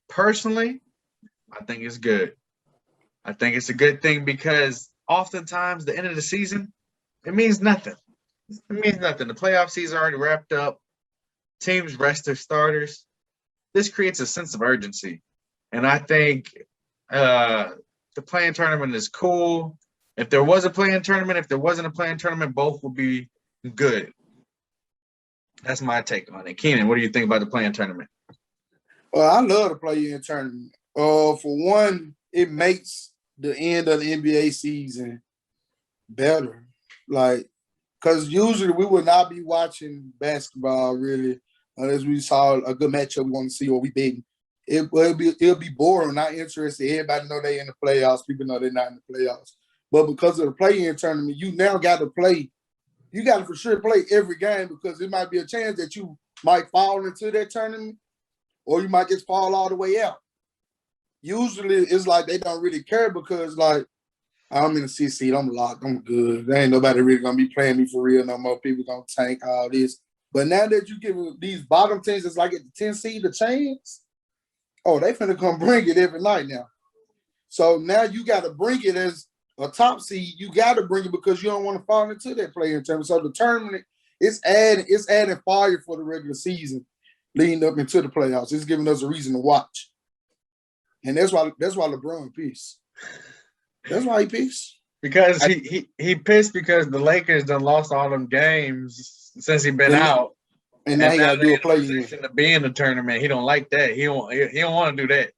Personally, I think it's good. I think it's a good thing because oftentimes the end of the season, it means nothing. It means nothing. The playoff season already wrapped up. Teams rest their starters. This creates a sense of urgency. And I think the play-in tournament is cool. If there was a play-in tournament, if there wasn't a play-in tournament, both would be good. That's my take on it. Keenan, what do you think about the play-in tournament? Well, I love the play-in tournament. For one, it makes the end of the NBA season better. Like, because usually we would not be watching basketball really unless we saw a good matchup we want to see or we didn't. It'll be boring, not interested. Everybody know they in the playoffs. People know they're not in the playoffs. But because of the play-in tournament, you now got to play. You got to for sure play every game because it might be a chance that you might fall into that tournament or you might just fall all the way out. Usually it's like they don't really care because, like, I'm in the 6th seed. I'm locked. I'm good. There ain't nobody really going to be playing me for real no more. People going to tank all this. But now that you give these bottom teams that's like at the 10th seed a chance, oh, they finna come bring it every night now. So now you got to bring it as a top seed. You got to bring it because you don't want to fall into that play-in tournament. So the tournament, it's adding fire for the regular season leading up into the playoffs. It's giving us a reason to watch. And that's why LeBron pissed. That's why he pissed. Because he pissed because the Lakers done lost all them games since he been out. And now he got to do a play-in. To be in the tournament. He don't like that. He don't want to do that.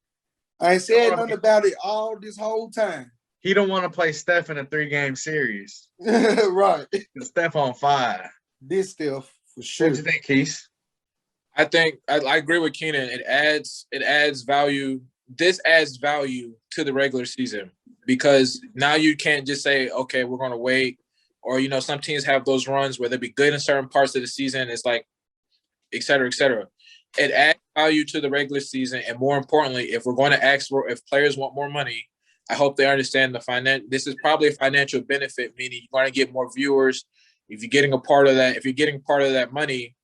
I ain't said nothing about it all this whole time. He don't want to play Steph in a 3-game series. Right. Steph on fire. This Steph, for sure. What do you think, Keith? I think I agree with Keenan. It adds value. This adds value to the regular season because now you can't just say, okay, we're going to wait. Or, some teams have those runs where they'll be good in certain parts of the season. It's like, et cetera, et cetera. It adds value to the regular season. And more importantly, if we're going to ask for, if players want more money, I hope they understand this is probably a financial benefit, meaning you're going to get more viewers. If you're getting part of that money,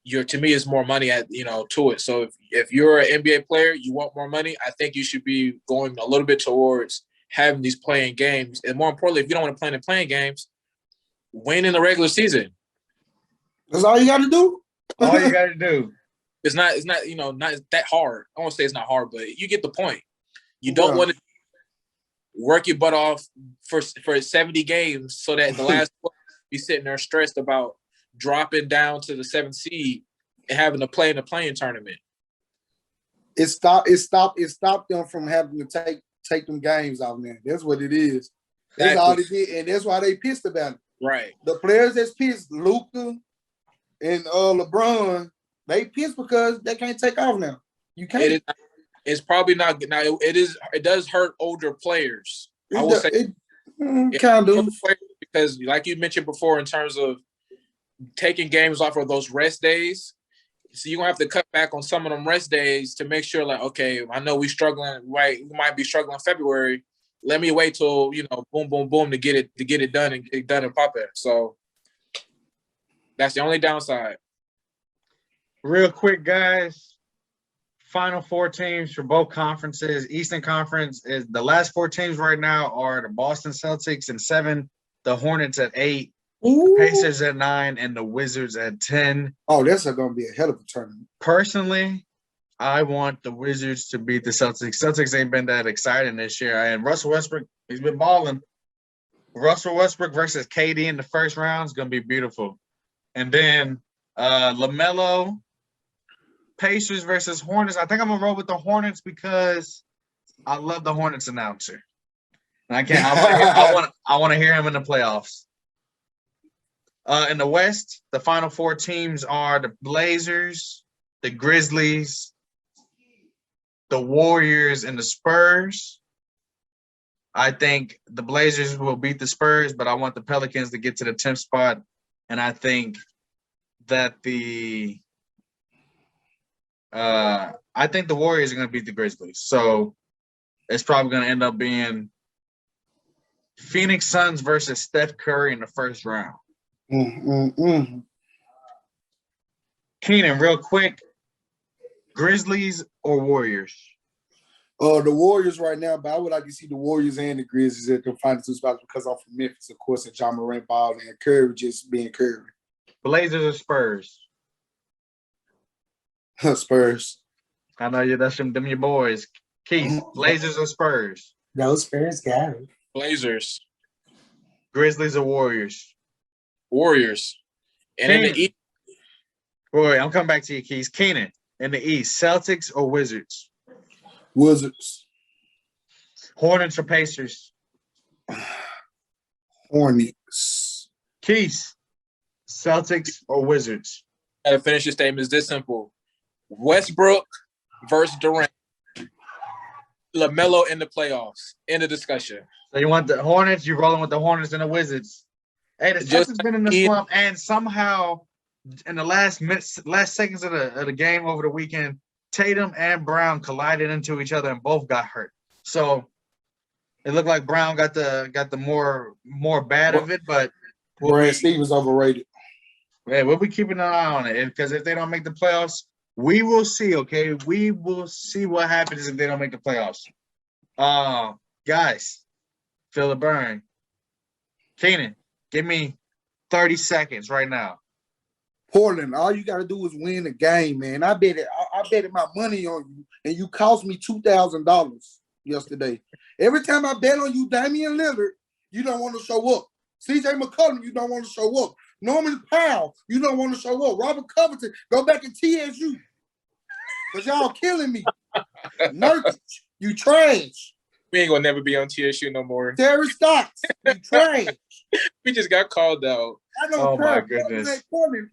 to me is more money to it. So if you're an NBA player, you want more money, I think you should be going a little bit towards having these playing games. And more importantly, if you don't want to play in the playing games, win in the regular season. That's all you got to do. All you got to do. It's not not that hard. I won't say it's not hard, but you get the point. You don't want to work your butt off for 70 games so that the last be sitting there stressed about dropping down to the 7th seed and having to play in the play-in tournament. It stopped them from having to take them games out, man. That's what it is. That's all it did, and that's why they pissed about it. Right. The players that's pissed, Luka and LeBron, they pissed because they can't take off now. You can't. It's probably not now. It does hurt older players. I will say it kind of because, like you mentioned before, in terms of taking games off of those rest days, so you're gonna have to cut back on some of them rest days to make sure, like, okay, I know we're struggling. Right, we might be struggling in February. Let me wait till boom, boom, boom to get it done and get it done and pop it. So that's the only downside. Real quick, guys. Final 4 teams for both conferences. Eastern Conference is the last 4 teams right now are the Boston Celtics at 7, the Hornets at 8, the Pacers at 9, and the Wizards at 10. Oh, that's going to be a hell of a tournament. Personally, I want the Wizards to beat the Celtics. Celtics ain't been that exciting this year. And Russell Westbrook, he's been balling. Russell Westbrook versus KD in the first round is going to be beautiful. And then LaMelo, Pacers versus Hornets. I think I'm going to roll with the Hornets because I love the Hornets announcer. I can't. I want to hear him in the playoffs. In the West, the final four teams are the Blazers, the Grizzlies, the Warriors, and the Spurs. I think the Blazers will beat the Spurs, but I want the Pelicans to get to the 10th spot. And I think that the Warriors are going to beat the Grizzlies. So it's probably going to end up being Phoenix Suns versus Steph Curry in the first round. Keenan, real quick, Grizzlies or Warriors? The Warriors right now, but I would like to see the Warriors and the Grizzlies at the final two spots because I'm from Memphis, of course, and John Morant balling and Curry just being Curry. Blazers or Spurs? Spurs. I know that's them your boys. Keith, Blazers or Spurs? No, Spurs got it. Blazers. Grizzlies or Warriors? Warriors. And in the East. Wait, I'm coming back to you, Keith. Keenan, in the East, Celtics or Wizards? Wizards. Hornets or Pacers? Hornets. Keith, Celtics or Wizards? I gotta finish your statement. It's this simple. Westbrook versus Durant. LaMelo in the playoffs. End of discussion. So you want the Hornets? You rolling with the Hornets and the Wizards? Hey, the Celtics been in the slump, and somehow in the last seconds of the game over the weekend, Tatum and Brown collided into each other and both got hurt. So it looked like Brown got the more bad of it, but Brad Stevens overrated. Yeah, we'll be keeping an eye on it because if they don't make the playoffs, we will see. Okay, we will see what happens if they don't make the playoffs. Guys, feel the burn. Keenan, give me 30 seconds right now. Portland, all you got to do is win the game, man. I betted my money on you, and you cost me $2,000 yesterday. Every time I bet on you, Damian Lillard, you don't want to show up. CJ McCollum, you don't want to show up. Norman Powell, you don't want to show up. Robert Covington, go back to TSU. Because y'all killing me. Nurkic, you trash. We ain't gonna never be on TSU no more. Terry Stotts, you trash. We just got called out. I don't care. My goodness. Portland,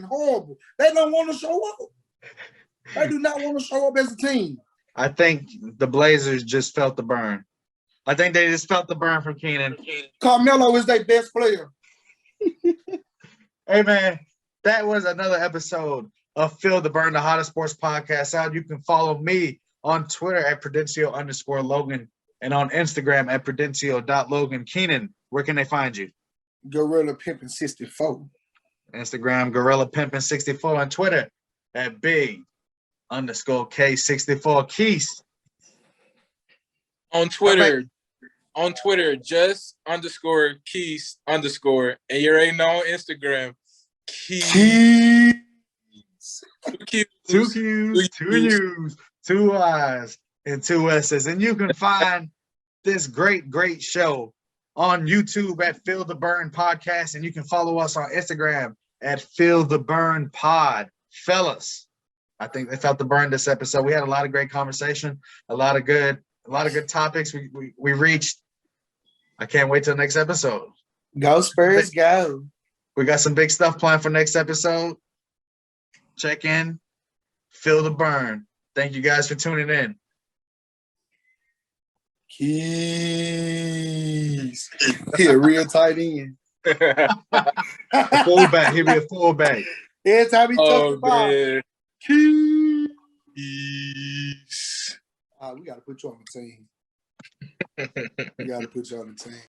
horrible. They don't want to show up. They do not want to show up as a team. I think the Blazers just felt the burn. I think they just felt the burn from Keenan. Carmelo is their best player. Hey, man, that was another episode of Feel the Burn, the hottest sports podcast out. You can follow me on Twitter at Prudencio_Logan and on Instagram at Prudencio.Logan. Keenan, where can they find you? Gorilla Pimpin' 64. Instagram, Gorilla Pimpin' 64, on Twitter at Big_K64. Keith. On Twitter, just_Keys_. And you already know on Instagram, Keys. Two Q's, two U's, two I's, and two S's. And you can find this great show on YouTube at Feel the Burn Podcast. And you can follow us on Instagram at Feel the Burn Pod. Fellas, I think they felt the burn this episode. We had a lot of great conversation, a lot of good topics we reached. I can't wait till next episode. Go Spurs, go. We got some big stuff planned for next episode. Check in. Feel the burn. Thank you guys for tuning in. Keys. He a real tight end. Fullback. He'll be a fullback. Every time he touches the ball. Keys. We got to put you on the team. We got to put you on the team.